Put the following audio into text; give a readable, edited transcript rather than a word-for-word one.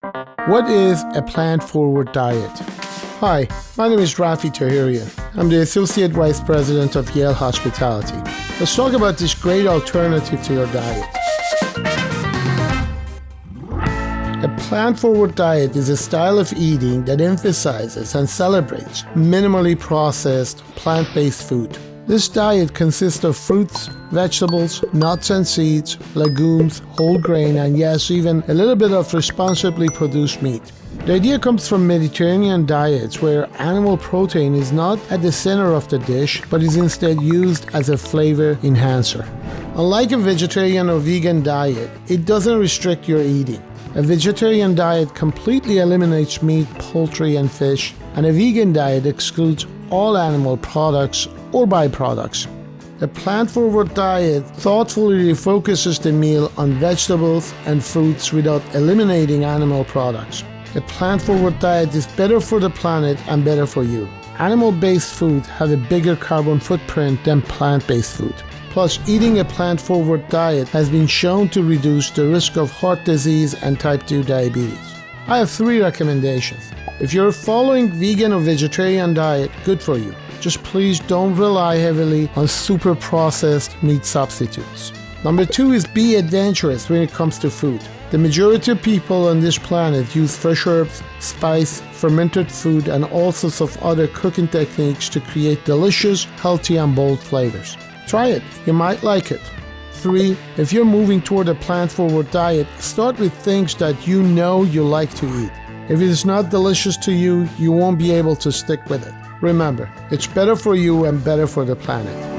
What is a plant-forward diet? Hi, my name is Rafi Taherian. I'm the Associate Vice President of Yale Hospitality. Let's talk about this great alternative to your diet. A plant-forward diet is a style of eating that emphasizes and celebrates minimally processed, plant-based food. This diet consists of fruits, vegetables, nuts and seeds, legumes, whole grain, and yes, even a little bit of responsibly produced meat. The idea comes from Mediterranean diets where animal protein is not at the center of the dish, but is instead used as a flavor enhancer. Unlike a vegetarian or vegan diet, it doesn't restrict your eating. A vegetarian diet completely eliminates meat, poultry, and fish, and a vegan diet excludes all animal products or byproducts. A plant-forward diet thoughtfully refocuses the meal on vegetables and fruits without eliminating animal products. A plant-forward diet is better for the planet and better for you. Animal-based food have a bigger carbon footprint than plant-based food. Plus, eating a plant-forward diet has been shown to reduce the risk of heart disease and type 2 diabetes. I have 3 recommendations. If you're following vegan or vegetarian diet, good for you. Just please don't rely heavily on super processed meat substitutes. Number 2 is be adventurous when it comes to food. The majority of people on this planet use fresh herbs, spice, fermented food, and all sorts of other cooking techniques to create delicious, healthy, and bold flavors. Try it. You might like it. 3. If you're moving toward a plant-forward diet, start with things that you know you like to eat. If it is not delicious to you, you won't be able to stick with it. Remember, it's better for you and better for the planet.